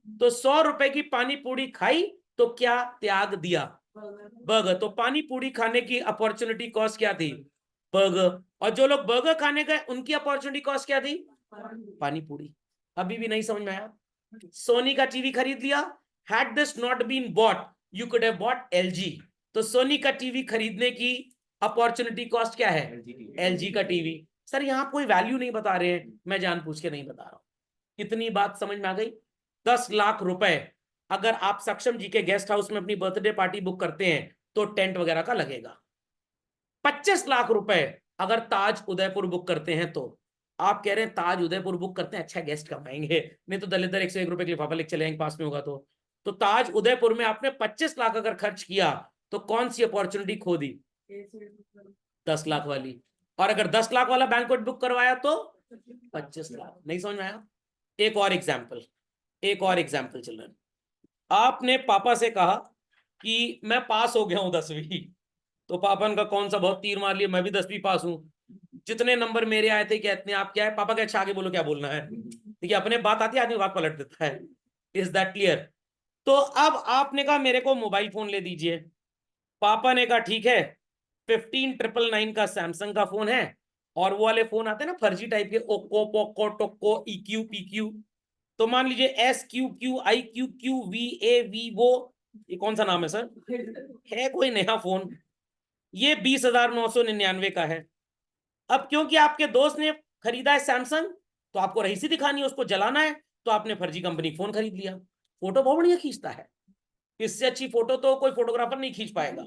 तो 100 रुपए की पानी पूरी खाई तो क्या त्याग दिया? बर्गर। तो पानी पूरी खाने की अपॉर्चुनिटी कॉस्ट क्या थी? बर्गर। और जो लोग बर्गर खाने गए उनकी अपॉर्चुनिटी कॉस्ट क्या थी? पानी पूरी। अभी भी नहीं समझ में आया? सोनी का टीवी खरीद लिया, had this not been bought you could have bought LG. तो सोनी का टीवी खरीदने की अपॉर्चुनिटी कॉस्ट क्या है? एलजी का टीवी। सर यहां कोई वैल्यू नहीं बता रहे हैं, मैं जानबूझ के नहीं बता रहा हूं। इतनी बात समझ में आ गई? 10 लाख रुपए अगर आप सक्षम जी के गेस्ट हाउस में अपनी बर्थडे पार्टी बुक करते हैं तो टेंट वगैरह का लगेगा। 25 लाख रुपए अगर ताज उदयपुर बुक करते हैं तो आप कह रहे हैं ताज उदयपुर बुक करते हैं, अच्छा गेस्ट कम आएंगे, नहीं तो दलितर 101 रुपए के लिफाफा लेके चले जाएंगे पास में होगा तो ताज उदयपुर में आपने 25 लाख अगर खर्च किया तो कौन सी अपॉर्चुनिटी खो दी? 10 लाख वाली। और अगर 10 लाख वाला बैंक्वेट बुक करवाया तो 25 लाख। नहीं समझ में आया? एक और एग्जाम्पल, एक और एग्जाम्पल चिल्ड्रन। आपने पापा से कहा कि मैं पास हो गया हूं 10वीं, तो पापा ने कहा कौन सा बहुत तीर मार लिया, मैं भी 10वीं पास हूं, जितने नंबर मेरे आए थे कहते हैं आप क्या है? पापा के अच्छा आगे बोलो क्या बोलना है, देखिए अपने बात आती है आदमी बात पलट देता है। Is that clear? तो अब आपने कहा मेरे को मोबाइल फोन ले दीजिए, पापा ने कहा ठीक है 15,999 का सैमसंग का फोन है, और वो वाले फोन आते हैं ना फर्जी टाइप के, ओप्पो, पोको, टोको, EQ, PQ। तो मान लीजिए SQQ, IQQ, VA, वीवो, ये कौन सा नाम है सर? है कोई नया फोन, ये 20,999 का है। अब क्योंकि आपके दोस्त ने खरीदा है सैमसंग, तो आपको रहीसी दिखानी है, उसको जलाना है, तो आपने फर्जी कंपनी फोन खरीद लिया। फोटो बहुत बढ़िया खींचता है, इससे अच्छी फोटो तो कोई फोटोग्राफर नहीं खींच पाएगा,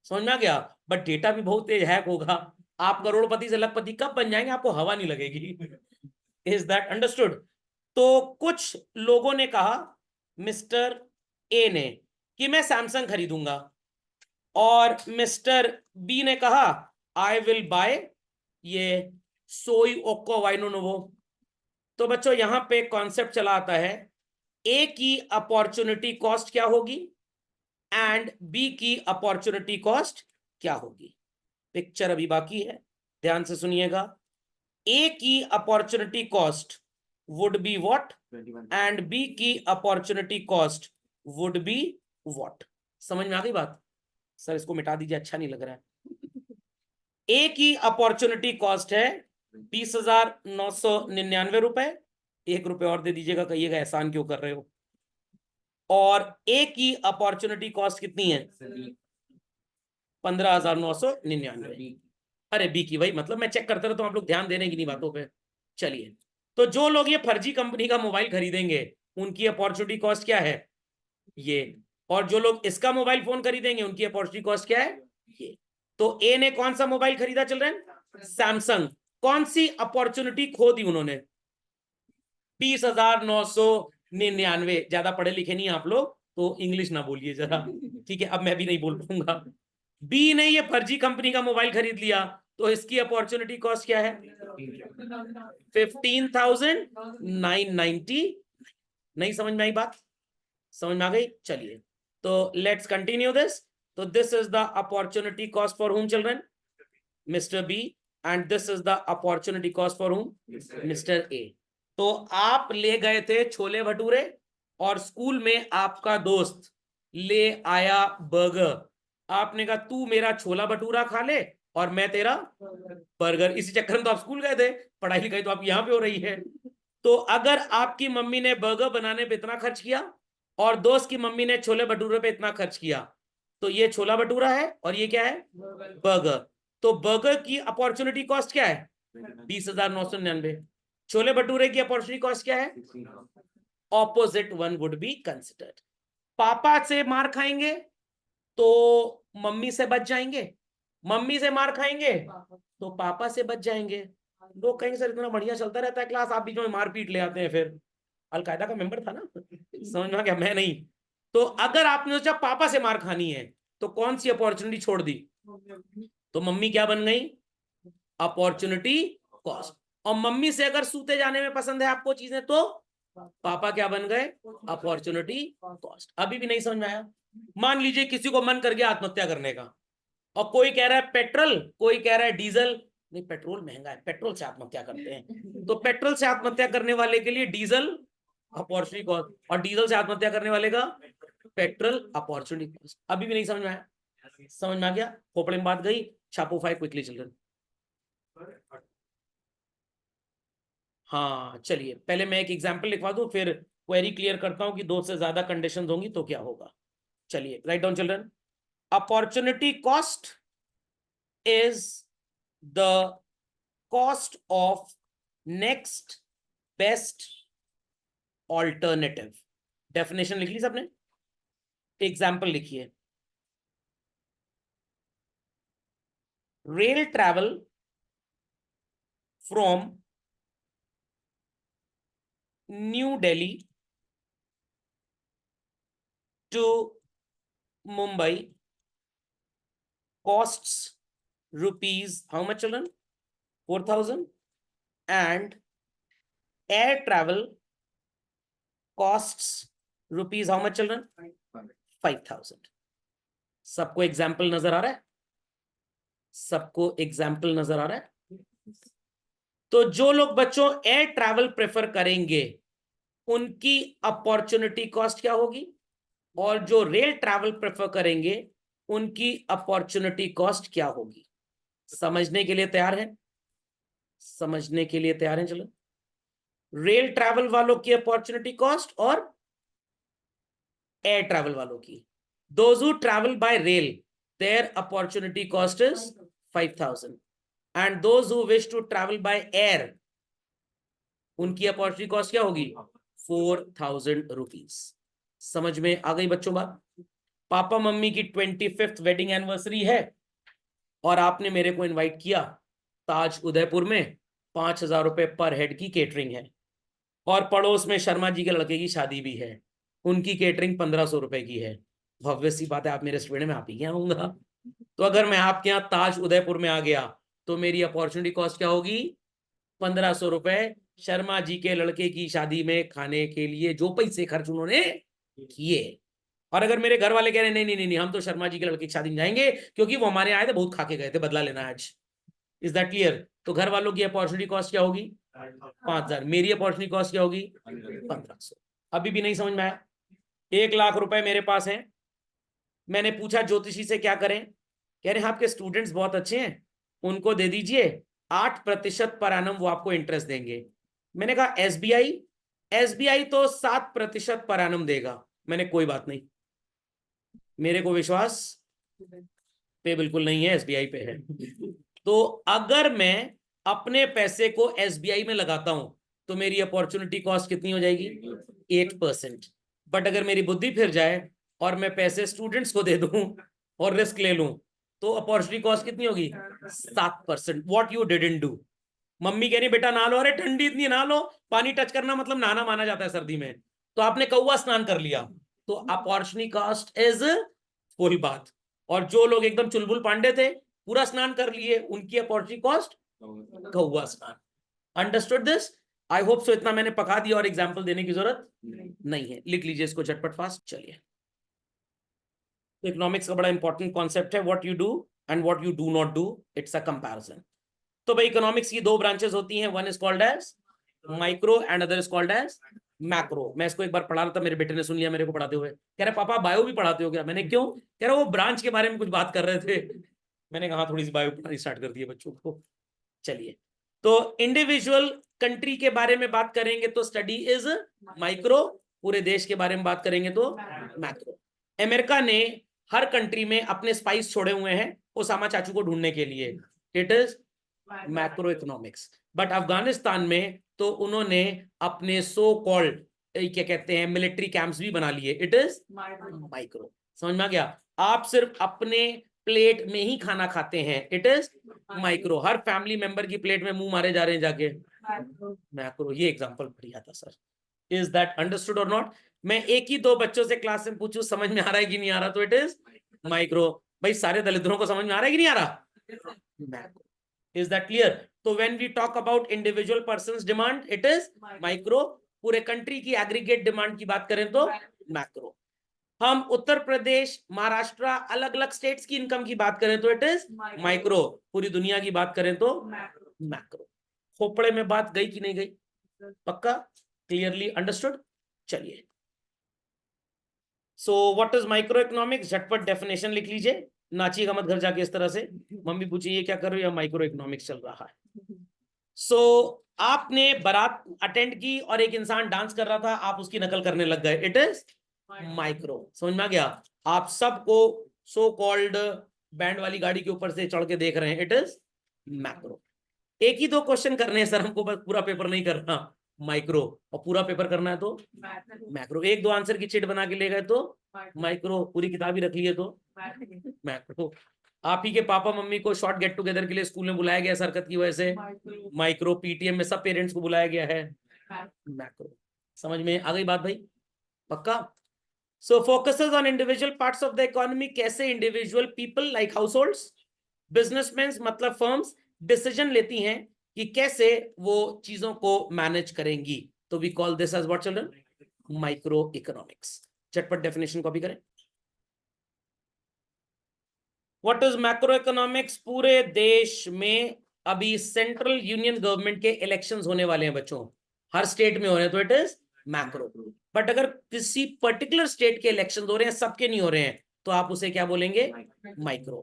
समझ में आ गया? बट डेटा भी बहुत तेज हैक होगा। आप करोड़पति से लखपति कब बन जाएंगे, आपको हवा नहीं लगेगी। Is that understood? तो कुछ लोगों ने कहा, मिस्टर ए ने, कि मैं सैमसंग खरीदूंगा, और मिस्टर बी ने कहा आई विल बाय ये सोई, ओक्को, वाइनोनोवो। तो बच्चों यहां पे कॉन्सेप्ट चला आता है, ए की अपॉर्चुनिटी कॉस्ट क्या होगी एंड बी की अपॉर्चुनिटी कॉस्ट क्या होगी। पिक्चर अभी बाकी है, ध्यान से सुनिएगा। ए की opportunity cost would be what and B की opportunity cost would be what. समझ में आ गई बात? सर इसको मिटा दीजिए, अच्छा नहीं लग रहा है। ए की अपॉर्चुनिटी कॉस्ट है 20,999 रुपए, 1 रुपए और दे दीजिएगा, कहिएगा एहसान क्यों कर रहे हो। और ए की अपॉर्चुनिटी कॉस्ट कितनी है? 15,999। अरे बी की, वही मतलब मैं चेक करता रहता हूं, आप लोग ध्यान देने की नहीं बातों पे। चलिए, तो जो लोग ये फर्जी कंपनी का मोबाइल खरीदेंगे उनकी अपॉर्चुनिटी कॉस्ट क्या है? ये। और जो लोग इसका मोबाइल फोन खरीदेंगे उनकी अपॉर्चुनिटी कॉस्ट क्या है? ये। तो ए ने कौन सा मोबाइल खरीदा चल रहे हैं? सैमसंग। कौन सी अपॉर्चुनिटी खो दी उन्होंने? 20,999। ज्यादा पढ़े लिखे नहीं आप लोग तो इंग्लिश ना बोलिए जरा, ठीक है? अब मैं भी नहीं बोल पाऊंगा। बी ने ये फर्जी कंपनी का मोबाइल खरीद लिया, तो इसकी अपॉर्चुनिटी कॉस्ट क्या है? 15,990। नहीं समझ में आई बात? समझ में आ गई? चलिए, तो लेट्स कंटिन्यू दिस। तो this is the opportunity cost for whom children? Mister B. And this is the opportunity cost for whom? Mister A. तो आप ले गए थे छोले भटूरे, और स्कूल में आपका दोस्त ले आया बर्गर। आपने कहा तू मेरा छोला भटूरा खा ले और मैं तेरा बर्गर। इसी चक्कर में तो आप स्कूल गए थे, पढ़ाई लिखाई तो आप यहां पे हो रही है। तो अगर आपकी मम्मी ने बर्गर बनाने पे इतना खर्च किया और दोस्त की मम्मी ने छोले भटूरे पे इतना खर्च किया, तो ये छोला भटूरा है और ये क्या है? बर्गर। तो बर्गर की अपॉर्चुनिटी कॉस्ट क्या है? 20,999। छोले भटूरे की अपॉर्चुनिटी कॉस्ट क्या है? Opposite one would be considered. पापा से मार खाएंगे तो मम्मी से बच जाएंगे, मम्मी से मार खाएंगे तो पापा से बच जाएंगे। लोग कहेंगे सर इतना बढ़िया चलता रहता है क्लास, आप बीच में मारपीट ले आते हैं। फिर अलकायदा का मेंबर था ना, समझ में आ गया? मैं नहीं। तो अगर आपने सोचा पापा से मार खानी है तो कौन सी अपॉर्चुनिटी छोड़ दी? तो मम्मी क्या बन गई? Opportunity cost. और मम्मी से अगर सूते जाने में पसंद है आपको चीजें, तो पापा क्या बन गए? Opportunity cost. अभी भी नहीं समझ में आया? मान लीजिए किसी को मन कर गया आत्महत्या करने का, और कोई कह रहा है पेट्रोल, कोई कह रहा है डीजल। नहीं, पेट्रोल महंगा है, पेट्रोल से आत्महत्या करते हैं। तो पेट्रोल से आत्महत्या करने वाले के लिए डीजल अपॉर्चुनिटी कॉस्ट, और डीजल से आत्महत्या करने वाले का पेट्रोल अपॉर्चुनिटी कॉस्ट। अभी भी नहीं समझ में आया? समझ में आ गया? खोपड़े में बात गई? छापो फाइव क्विकली चिल्ड्रन। हाँ चलिए, पहले मैं एक एग्जांपल लिखवा दूं, फिर क्वेरी क्लियर करता हूं कि दो से ज्यादा कंडीशंस होंगी तो क्या होगा। चलिए, write down children. Opportunity cost is the cost of next best alternative। Definition लिख ली सबने? एग्जाम्पल लिखिए। Rail travel from New Delhi to Mumbai costs rupees how much children? 4,000। and air travel costs rupees how much children? 5,000। सबको example नजर आ रहा है? सबको example नजर आ रहा है? तो जो लोग बच्चों एयर ट्रैवल प्रेफर करेंगे उनकी अपॉर्चुनिटी कॉस्ट क्या होगी, और जो रेल ट्रैवल प्रेफर करेंगे उनकी अपॉर्चुनिटी कॉस्ट क्या होगी? समझने के लिए तैयार है? समझने के लिए तैयार है? चलो, रेल ट्रैवल वालों की अपॉर्चुनिटी कॉस्ट और एयर ट्रैवल वालों की। Those who travel by rail, their opportunity cost is 5,000 and those who wish to travel by air, उनकी अपॉर्चुनिटी कॉस्ट क्या होगी? 4,000 रुपीज। समझ में आ गई बच्चों बात? पापा मम्मी की 25th वेडिंग एनिवर्सरी है और आपने मेरे को इनवाइट किया ताज उदयपुर में, 5,000 रुपए पर हेड की केटरिंग है, और पड़ोस में शर्मा जी के लड़के की शादी भी है, उनकी केटरिंग 1,500 रुपए की है। भव्य सी बात है, आप मेरे रेस्टोरेंट में आप ही क्या आऊंगा। तो अगर मैं आपके यहाँ ताज उदयपुर में आ गया तो मेरी अपॉर्चुनिटी कॉस्ट क्या होगी? 1,500 रुपए, शर्मा जी के लड़के की शादी में खाने के लिए जो पैसे खर्च उन्होंने किए। और अगर मेरे घर वाले कह रहे हैं नहीं नहीं नहीं, हम तो शर्मा जी के लड़के की शादी में जाएंगे क्योंकि वो हमारे आए थे, बहुत खा के गए थे, बदला लेना आज। Is that clear? तो घर वालों की अपॉर्चुनिटी कॉस्ट क्या होगी? 5,000। मेरी अपॉर्चुनिटी कॉस्ट क्या होगी? 1,500। अभी भी नहीं समझ में आया? 1,00,000 रुपए मेरे पास है। मैंने पूछा ज्योतिषी से क्या करें, कह रहे हैं आपके स्टूडेंट्स बहुत अच्छे हैं, उनको दे दीजिए 8% पर एनम, वो आपको इंटरेस्ट देंगे। मैंने कहा एसबीआई, एसबीआई तो 7% पर एनम देगा। मैंने कोई बात नहीं, मेरे को विश्वास पे बिल्कुल नहीं है, एसबीआई पे है। तो अगर मैं अपने पैसे को एसबीआई में लगाता हूं तो मेरी अपॉर्चुनिटी कॉस्ट कितनी हो जाएगी? 8%। बट अगर मेरी बुद्धि फिर जाए और मैं पैसे स्टूडेंट्स को दे दूं और रिस्क ले लूं तो अपॉर्चुनिटी कॉस्ट कितनी होगी? 7%। What you didn't do. Mummy कह रही बेटा नहा लो, अरे ठंडी इतनी नहा लो, पानी टच करना मतलब नहाना माना जाता है सर्दी में, तो आपने कौवा स्नान कर लिया, तो अपॉर्चुनिटी कॉस्ट इज फुल बात। और जो लोग एकदम चुलबुल पांडे थे, पूरा स्नान कर लिए, उनकी अपॉर्चुनिटी कॉस्ट कौवा स्नान। Understood this? I hope so. इतना मैंने पका दिया और एग्जाम्पल देने की जरूरत नहीं है। लिख लीजिए इसको झटपट फास्ट। चलिए, तो इकोनॉमिक्स का बड़ा इंपॉर्टेंट कॉन्सेप्ट है, what you do and what you do not do, it's a comparison. तो भाई इकोनॉमिक्स की दो ब्रांचेस होती हैं, one is called as micro and other is called as macro. मैं इसको एक बार पढ़ा रहा था, मेरे बेटे ने सुन लिया मेरे को पढ़ाते हुए, कह रहे पापा बायो भी पढ़ाते हो क्या? मैंने क्यों? कह रहे वो ब्रांच के बारे में कुछ बात कर रहे थे। मैंने कहा थोड़ी सी बायो पढ़ानी स्टार्ट कर दी है बच्चों को। चलिए, तो इंडिविजुअल कंट्री के बारे में बात करेंगे तो स्टडी इज माइक्रो, पूरे देश के बारे में बात करेंगे तो मैक्रो। अमेरिका ने हर कंट्री में अपने स्पाइस छोड़े हुए हैं ओसामा चाचू को ढूंढने के लिए, it is macro economics. But Afghanistan में तो उन्होंने अपने सो कॉल्ड क्या कहते हैं मिलिट्री कैंप्स भी बना लिए, इट इज माइक्रो। समझ में आ गया? आप सिर्फ अपने प्लेट में ही खाना खाते हैं, it is micro. Her family member की प्लेट में मुंह मारे जा रहे हैं जाके, मैक्रो। ये एग्जांपल बढ़िया था सर। इज दैट अंडरस्टूड और नॉट? मैं एक ही दो बच्चों से क्लास में पूछूं समझ में आ रहा है कि नहीं आ रहा, तो इट इज माइक्रो। भाई सारे दलिद्रों को समझ में आ रहा है कि नहीं आ रहा? मैक्रो। Is that clear? तो when we talk about individual persons demand, it is micro. पूरे कंट्री की एग्रीगेट डिमांड की बात करें तो मैक्रो। हम उत्तर प्रदेश, महाराष्ट्र, अलग अलग स्टेट्स की इनकम की बात करें तो इट इज माइक्रो। पूरी दुनिया की बात करें तो मैक्रो। खोपड़े में बात गई कि नहीं गई? पक्का? Clearly understood? चलिए, so what is micro economics? झटपट डेफिनेशन लिख लीजिए, नाचिएगा मत घर जाके इस तरह से, मम्मी पूछिए ये क्या कर रही है, माइक्रो इकोनॉमिक्स चल रहा है। सो आपने बारात अटेंड की और एक इंसान डांस कर रहा था, आप उसकी नकल करने लग गए, इट इज माइक्रो। समझ में आ गया? आप सबको सो कॉल्ड बैंड वाली गाड़ी के ऊपर से चढ़ के देख रहे हैं, इट इज मैक्रो। एक ही दो क्वेश्चन करने हैं सर हमको, बस पूरा पेपर नहीं करना, माइक्रो। और पूरा पेपर करना है तो मैक्रो। एक दो आंसर की चिट बना के ले गए तो माइक्रो, पूरी किताब ही रख लिए तो मैक्रो। आप ही के पापा मम्मी को शॉर्ट गेट टुगेदर के लिए स्कूल में बुलाया गया हरकत की वजह से, माइक्रो। पीटीएम में सब पेरेंट्स को बुलाया गया है, मैक्रो। समझ में आ गई बात भाई? पक्का? So focuses on individual parts of the economy. कैसे individual people like households, businessman मतलब फर्म्स डिसीजन लेती हैं कि कैसे वो चीजों को मैनेज करेंगी, तो we call this as what children? Micro economics. झटपट डेफिनेशन कॉपी करें। What is macro economics? पूरे देश में अभी सेंट्रल यूनियन गवर्नमेंट के इलेक्शंस होने वाले हैं बच्चों, हर स्टेट में हो रहे हैं, तो इट इज मैक्रो। बट अगर किसी पर्टिकुलर स्टेट के इलेक्शंस हो रहे हैं, सबके नहीं हो रहे हैं, तो आप उसे क्या बोलेंगे, माइक्रो।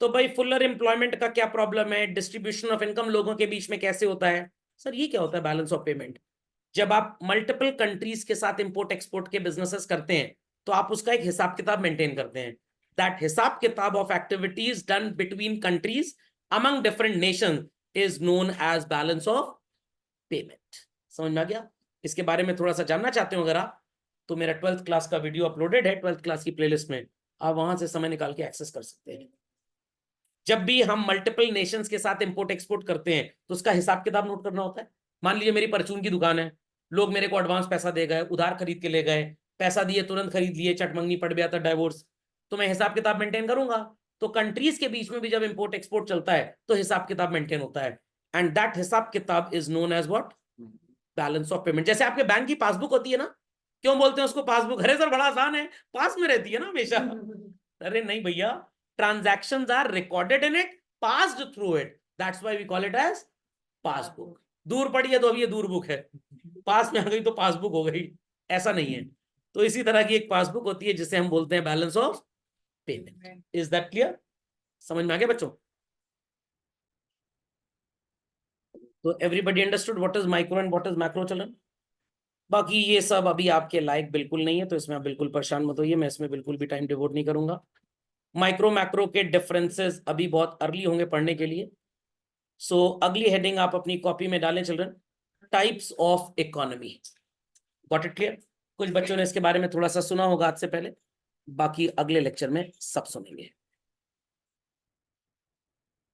तो भाई फुलर एम्प्लॉयमेंट का क्या प्रॉब्लम है, डिस्ट्रीब्यूशन ऑफ इनकम लोगों के बीच में कैसे होता है? सर ये क्या होता है बैलेंस ऑफ पेमेंट? जब आप मल्टीपल कंट्रीज के साथ इंपोर्ट एक्सपोर्ट के बिजनेसेस करते हैं तो आप उसका एक हिसाब किताब मेंटेन करते हैं। दैट हिसाब किताब of activities done between countries among different nation is known as balance of payment. समझ में आ गया? इसके बारे में थोड़ा सा जानना चाहते हो अगर आप, तो मेरा 12th क्लास का वीडियो अपलोडेड है 12th क्लास की प्लेलिस्ट में, आप वहां से समय निकाल के एक्सेस कर सकते हैं। जब भी हम मल्टीपल नेशंस के साथ इंपोर्ट एक्सपोर्ट करते हैं तो उसका हिसाब किताब नोट करना होता है। मान लीजिए मेरी परचून की दुकान है, लोग मेरे को एडवांस पैसा दे गए, उधार खरीद के ले गए, पैसा दिए तुरंत खरीद लिए, चटमंगनी पड़ गया था, डाइवोर्स, तो मैं हिसाब किताब मेंटेन करूंगा। तो कंट्रीज के बीच में भी जब इंपोर्ट एक्सपोर्ट चलता है तो हिसाब किताब मेंटेन होता है, एंड दैट हिसाब किताब is known as what, balance of payment. जैसे आपके बैंक की पासबुक होती है ना, क्यों बोलते हैं उसको पासबुक? अरे सर बड़ा आसान है, पास में रहती है ना हमेशा। अरे नहीं भैया, transactions are recorded in it, passed through it, that's why we call it as passbook. दूर पड़ी है तो अभी ये दूर बुक है, पास में आ गई तो पासबुक हो गई, ऐसा नहीं है। तो इसी तरह की एक पासबुक होती है जिसे हम बोलते हैं balance of payment. Is that clear? समझ में आ गया बच्चों? तो everybody understood what is micro and what is macro children? बाकी ये सब अभी आपके लायक बिल्कुल नहीं है, तो इसमें आप बिल्कुल परेशान मत होइए, मैं इसमें बिल्कुल भी टाइम डिवोट नहीं करूंगा। माइक्रो मैक्रो के डिफरेंसेस अभी बहुत अर्ली होंगे पढ़ने के लिए। सो अगली हेडिंग आप अपनी कॉपी में डालें children, types of economy. Got it clear? कुछ बच्चों ने इसके बारे में थोड़ा सा सुना होगा आज से पहले, बाकी अगले लेक्चर में सब सुनेंगे।